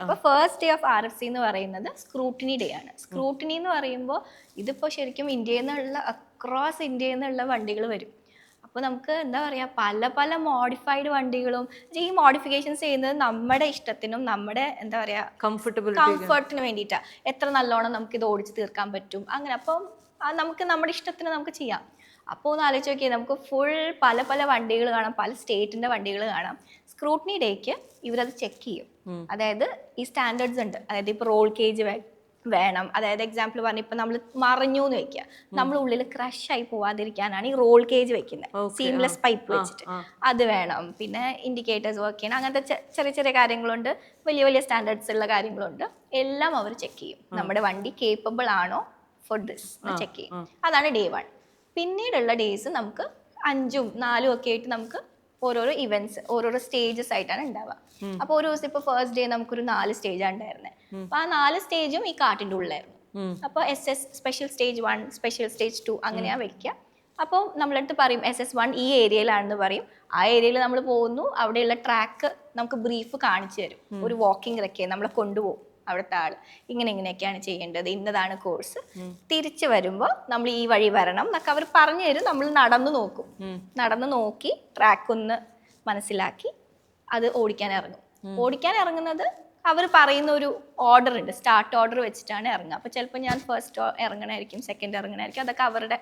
അപ്പോൾ first day of RFC എന്ന് പറയുന്നത് സ്ക്രൂട്ടിനി ഡേ ആണ്. സ്ക്രൂട്ടിനി എന്ന് പറയുമ്പോൾ ഇതിപ്പോൾ ശരിക്കും ഇന്ത്യയിൽ നിന്നുള്ള അക്രോസ് ഇന്ത്യയിൽ നിന്നുള്ള വണ്ടികൾ വരും. അപ്പോൾ നമുക്ക് എന്താ പറയുക, പല പല മോഡിഫൈഡ് വണ്ടികളും, ഈ മോഡിഫിക്കേഷൻസ് ചെയ്യുന്നത് നമ്മുടെ ഇഷ്ടത്തിനും നമ്മുടെ എന്താ പറയുക കംഫർട്ടിന് വേണ്ടിയിട്ടാണ്. എത്ര നല്ലോണം നമുക്ക് ഇത് ഓടിച്ച് തീർക്കാൻ പറ്റും അങ്ങനെ. അപ്പം നമുക്ക് നമ്മുടെ ഇഷ്ടത്തിന് നമുക്ക് ചെയ്യാം. അപ്പോൾ ഒന്ന് ആലോചിച്ച് നോക്കിയാൽ നമുക്ക് ഫുൾ പല പല വണ്ടികൾ കാണാം, പല സ്റ്റേറ്റിൻ്റെ വണ്ടികൾ കാണാം. സ്ക്രൂട്ടിനി ഡേക്ക് ഇവരത് ചെക്ക് ചെയ്യും. അതായത് ഈ സ്റ്റാൻഡേർഡ്സ് ഉണ്ട്. അതായത് ഇപ്പോൾ റോൾ കേജ് വേണം. അതായത് എക്സാമ്പിൾ പറഞ്ഞ ഇപ്പം നമ്മൾ മറിഞ്ഞു എന്ന് വെക്കുക, നമ്മൾ ഉള്ളിൽ ക്രഷ് ആയി പോവാതിരിക്കാനാണ് ഈ റോൾ കേജ് വെക്കുന്നത്, സീംലെസ് പൈപ്പ് വെച്ചിട്ട്. അത് വേണം. പിന്നെ ഇൻഡിക്കേറ്റേഴ്സ് വർക്ക് ചെയ്യണം. അങ്ങനത്തെ ചെറിയ ചെറിയ കാര്യങ്ങളുണ്ട്, വലിയ വലിയ സ്റ്റാൻഡേർഡ്സ് ഉള്ള കാര്യങ്ങളുണ്ട്. എല്ലാം അവർ ചെക്ക് ചെയ്യും. നമ്മുടെ വണ്ടി കേപ്പബിൾ ആണോ ഫോർ ദിസ് ചെക്ക് ചെയ്യും. അതാണ് ഡേ 1. പിന്നീടുള്ള ഡേയ്സ് നമുക്ക് 5ഉം 4ഉം ഒക്കെ ആയിട്ട് നമുക്ക് ഓരോരോ ഇവന്റ്സ്, ഓരോരോ സ്റ്റേജസ് ആയിട്ടാണ് ഉണ്ടാവുക. അപ്പോൾ ഒരു ദിവസം ഇപ്പോൾ ഫസ്റ്റ് ഡേ നമുക്കൊരു 4 സ്റ്റേജാണ് ഉണ്ടായിരുന്നത്. അപ്പോൾ ആ 4 സ്റ്റേജും ഈ കാട്ടിൻ്റെ ഉള്ളിലായിരുന്നു. അപ്പോൾ SS special stage 1, special stage 2 അങ്ങനെയാണ് വെക്കുക. അപ്പോൾ നമ്മളടുത്ത് പറയും SS1 ഈ ഏരിയയിലാണെന്ന് പറയും. ആ ഏരിയയിൽ നമ്മൾ പോകുന്നു, അവിടെയുള്ള ട്രാക്ക് നമുക്ക് ബ്രീഫ് കാണിച്ചു തരും. ഒരു വാക്കിംഗ് റെക്കെ നമ്മളെ കൊണ്ടുപോകും. അവിടുത്തെ ആൾ ഇങ്ങനെയൊക്കെയാണ് ചെയ്യേണ്ടത്, ഇന്നതാണ് കോഴ്സ്. തിരിച്ചു വരുമ്പോൾ നമ്മൾ ഈ വഴി വരണം എന്നൊക്കെ അവർ പറഞ്ഞു തരും. നമ്മൾ നടന്നു നോക്കും. നടന്നു നോക്കി ട്രാക്ക് ഒന്ന് മനസ്സിലാക്കി അത് ഓടിക്കാൻ ഇറങ്ങും. ഓടിക്കാൻ ഇറങ്ങുന്നത് അവർ പറയുന്ന ഒരു ഓർഡർ ഉണ്ട്, സ്റ്റാർട്ട് ഓർഡർ വെച്ചിട്ടാണ് ഇറങ്ങുക. അപ്പോൾ ചിലപ്പോൾ ഞാൻ ഫസ്റ്റ് ഇറങ്ങണമായിരിക്കും, സെക്കൻഡ് ഇറങ്ങണമായിരിക്കും. അതൊക്കെ അവരുടെ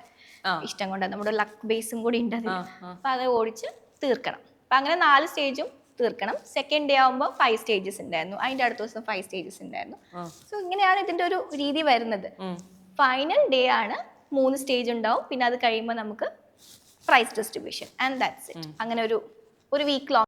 ഇഷ്ടം കൊണ്ടാണ്, നമ്മുടെ ലക്ക് ബേസും കൂടി ഉണ്ട് അതിൽ. അപ്പോൾ അത് ഓടിച്ച് തീർക്കണം. അപ്പം അങ്ങനെ 4 സ്റ്റേജും തീർക്കണം. സെക്കൻഡ് ഡേ ആകുമ്പോൾ 5 സ്റ്റേജസ് ഉണ്ടായിരുന്നു. അതിൻ്റെ അടുത്ത ദിവസം 5 സ്റ്റേജസ് ഉണ്ടായിരുന്നു. സോ ഇങ്ങനെയാണ് ഇതിൻ്റെ ഒരു രീതി വരുന്നത്. ഫൈനൽ ഡേ ആണ് 3 സ്റ്റേജ് ഉണ്ടാവും. പിന്നെ അത് കഴിയുമ്പോൾ നമുക്ക് price distribution and that's it. അങ്ങനെ ഒരു വീക്ക് ലോങ്